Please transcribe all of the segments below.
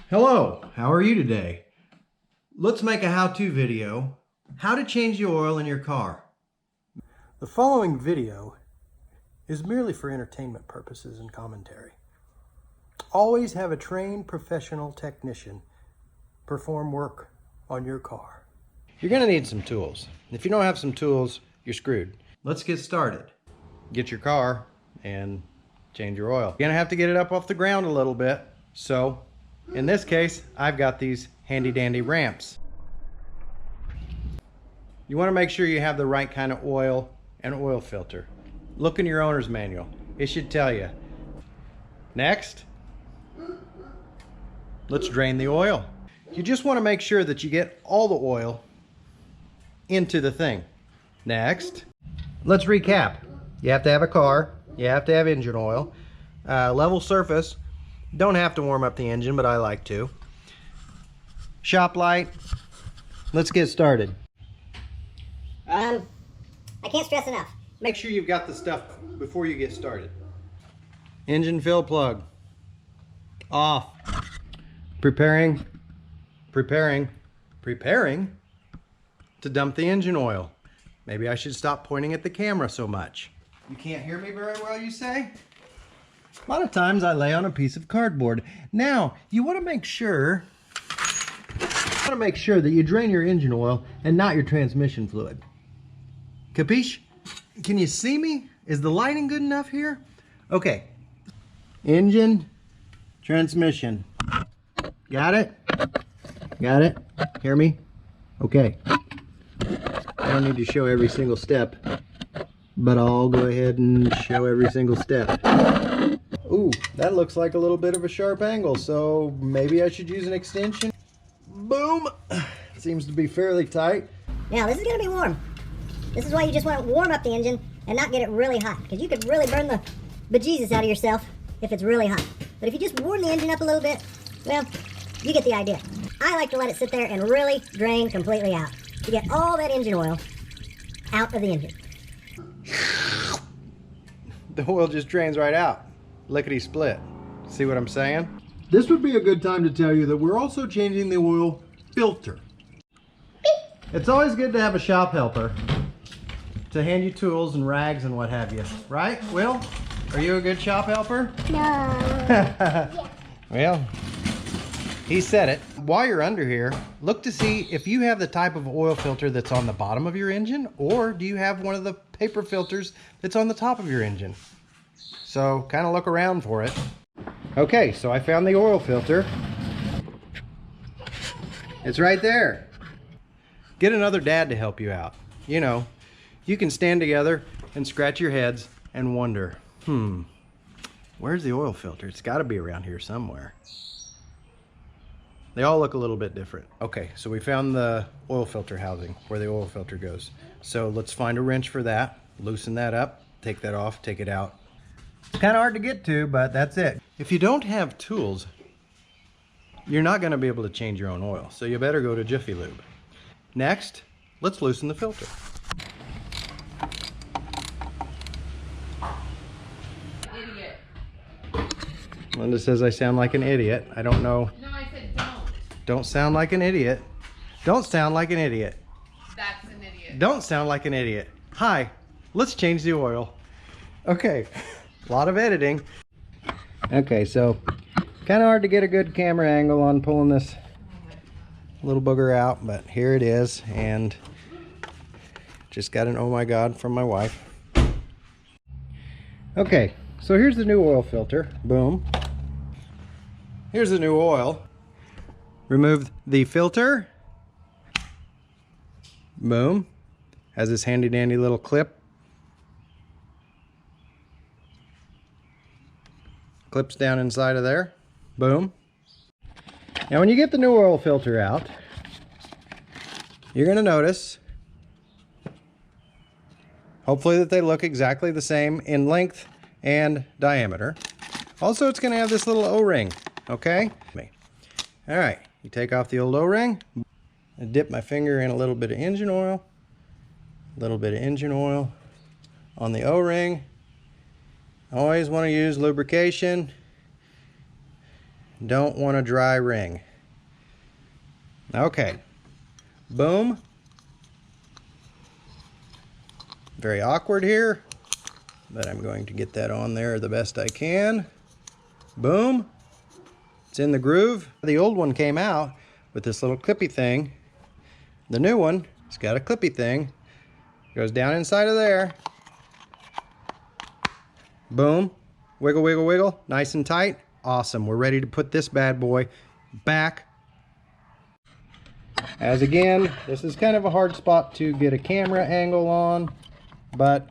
Hello, how are you today? Let's make a how-to video, how to change the oil in your car. The following video is merely for entertainment purposes and commentary. Always have a trained professional technician perform work on your car. You're going to need some tools. If you don't have some tools, you're screwed. Let's get started. Get your car and change your oil. You're going to have to get it up off the ground a little bit, so in this case, I've got these handy dandy ramps. You want to make sure you have the right kind of oil and oil filter. Look in your owner's manual. It should tell you. Next, let's drain the oil. You just want to make sure that you get all the oil into the thing. Next, let's recap. You have to have a car. You have to have engine oil. Level surface. Don't have to warm up the engine, but I like to. Shop light. Let's get started. I can't stress enough. Make sure you've got the stuff before you get started. Engine fill plug. Off. Preparing to dump the engine oil. Maybe I should stop pointing at the camera so much. You can't hear me very well, you say? A lot of times I lay on a piece of cardboard. Now, you want to make sure that you drain your engine oil and not your transmission fluid. Capiche? Can you see me? Is the lighting good enough here? Okay. Engine, transmission. Got it? Got it? Hear me? Okay. I don't need to show every single step, but I'll go ahead and show every single step. Ooh, that looks like a little bit of a sharp angle, so maybe I should use an extension. Boom! Seems to be fairly tight. Now, this is going to be warm. This is why you just want to warm up the engine and not get it really hot, because you could really burn the bejesus out of yourself if it's really hot. But if you just warm the engine up a little bit, well, you get the idea. I like to let it sit there and really drain completely out to get all that engine oil out of the engine. The oil just drains right out. Lickety split. See what I'm saying? This would be a good time to tell you that we're also changing the oil filter. It's always good to have a shop helper to hand you tools and rags and what have you. Right, Will? Are you a good shop helper? No. Well, he said it. While you're under here, look to see if you have the type of oil filter that's on the bottom of your engine, or do you have one of the paper filters that's on the top of your engine? So kind of look around for it. Okay, so I found the oil filter. It's right there. Get another dad to help you out. You know, you can stand together and scratch your heads and wonder, where's the oil filter? It's got to be around here somewhere. They all look a little bit different. Okay, so we found the oil filter housing where the oil filter goes. So let's find a wrench for that, loosen that up, take that off, take it out. It's kind of hard to get to, but that's it. If you don't have tools, you're not going to be able to change your own oil, so you better go to Jiffy Lube. Next, let's loosen the filter. Idiot. Linda says I sound like an idiot. I don't know. No, I said don't. Don't sound like an idiot. Don't sound like an idiot. That's an idiot. Don't sound like an idiot. Hi, let's change the oil. Okay, a lot of editing. Okay, so kind of hard to get a good camera angle on pulling this little booger out, but here it is, and just got an oh my god from my wife. Okay, so here's the new oil filter. Boom. Here's the new oil. Remove the filter. Boom. Has this handy dandy little clip. Clips down inside of there. Boom. Now when you get the new oil filter out, you're going to notice, hopefully, that they look exactly the same in length and diameter. Also, it's going to have this little O-ring, okay? All right, you take off the old O-ring. I dip my finger in a little bit of engine oil, on the O-ring. Always want to use lubrication. Don't want a dry ring. Okay. Boom. Very awkward here, but I'm going to get that on there the best I can. Boom. It's in the groove. The old one came out with this little clippy thing. The new one, it's got a clippy thing. Goes down inside of there. Boom. Wiggle, wiggle, wiggle. Nice and tight. Awesome. We're ready to put this bad boy back. As again, this is kind of a hard spot to get a camera angle on, but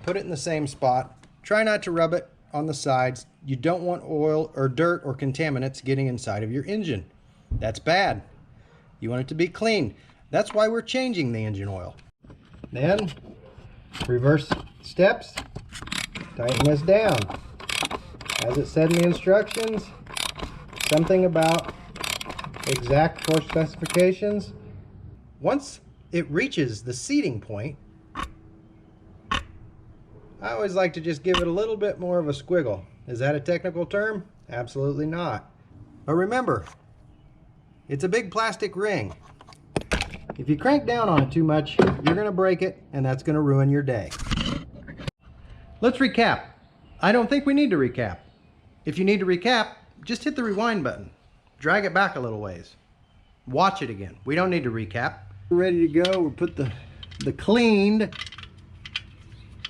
put it in the same spot. Try not to rub it on the sides. You don't want oil or dirt or contaminants getting inside of your engine. That's bad. You want it to be clean. That's why we're changing the engine oil. Then, reverse steps, tighten this down. As it said in the instructions, something about exact torque specifications. Once it reaches the seating point, I always like to just give it a little bit more of a squiggle. Is that a technical term? Absolutely not. But remember, it's a big plastic ring. If you crank down on it too much, you're going to break it, and that's going to ruin your day. Let's recap. I don't think we need to recap. If you need to recap, just hit the rewind button. Drag it back a little ways. Watch it again. We don't need to recap. We're ready to go. We'll put the cleaned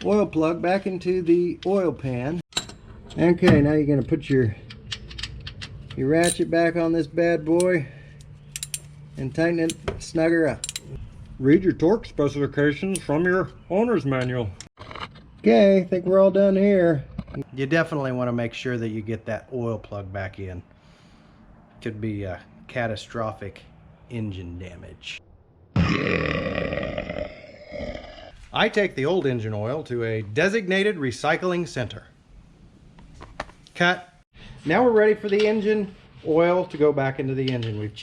oil plug back into the oil pan. Okay, now you're going to put your ratchet back on this bad boy and tighten it snugger up. Read your torque specifications from your owner's manual. Okay, I think we're all done here. You definitely want to make sure that you get that oil plug back in. Could be catastrophic engine damage. I take the old engine oil to a designated recycling center. Cut. Now we're ready for the engine oil to go back into the engine. We've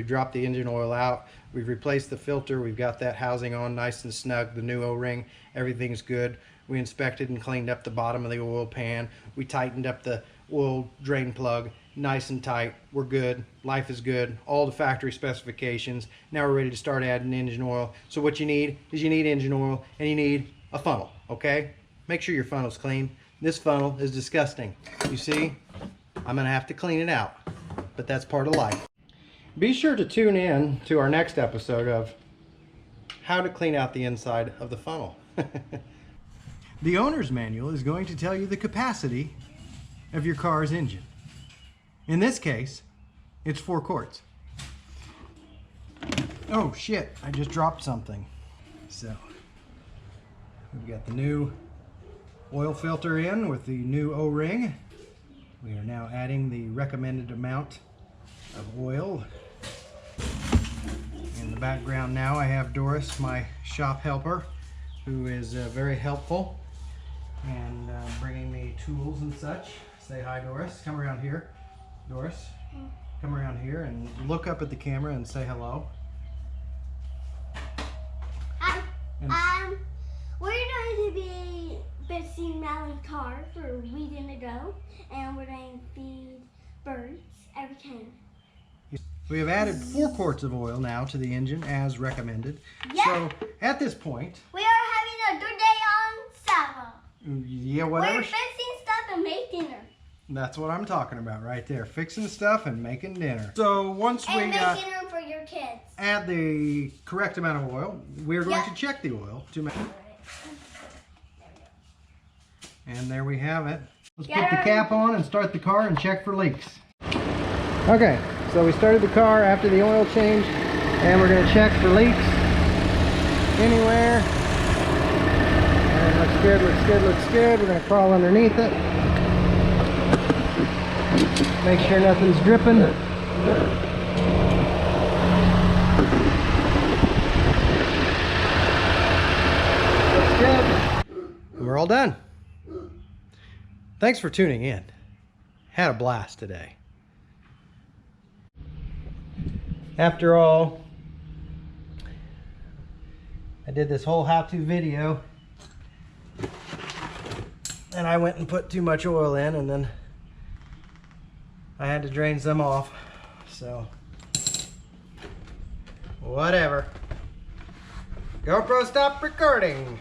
dropped the engine oil out. We've replaced the filter. We've got that housing on nice and snug, the new O-ring. Everything's good. We inspected and cleaned up the bottom of the oil pan. We tightened up the oil drain plug, nice and tight. We're good. Life is good. All the factory specifications. Now we're ready to start adding engine oil. So what you need is you need engine oil and you need a funnel, okay? Make sure your funnel's clean. This funnel is disgusting. You see? I'm gonna have to clean it out, but that's part of life. Be sure to tune in to our next episode of how to clean out the inside of the funnel. The owner's manual is going to tell you the capacity of your car's engine. In this case, it's 4 quarts. Oh shit, I just dropped something. So, we've got the new oil filter in with the new O-ring. We are now adding the recommended amount of oil. In the background now I have Doris, my shop helper, who is very helpful and bringing me tools and such. Say hi, Doris. Come around here. Doris, come around here and look up at the camera and say hello. Hi. And We're going to be fixing Mally's car for a week ago, and we're going to feed birds every time. we have added 4 quarts of oil now to the engine as recommended. Yeah. So at this point, We are having a good day on Sabbath. yeah, whatever. We're fixing stuff and making dinner. That's what I'm talking about right there. Fixing stuff and making dinner. So once And we make dinner for your kids. add the correct amount of oil, we're going to check the oil to make. And there we have it. Let's put the cap on and start the car and check for leaks. Okay, so we started the car after the oil change, and we're going to check for leaks anywhere. And looks good, looks good, looks good. We're going to crawl underneath it. Make sure nothing's dripping. Looks good. We're all done. Thanks for tuning in. Had a blast today. After all, I did this whole how-to video and I went and put too much oil in and then I had to drain some off, so whatever. GoPro, stop recording.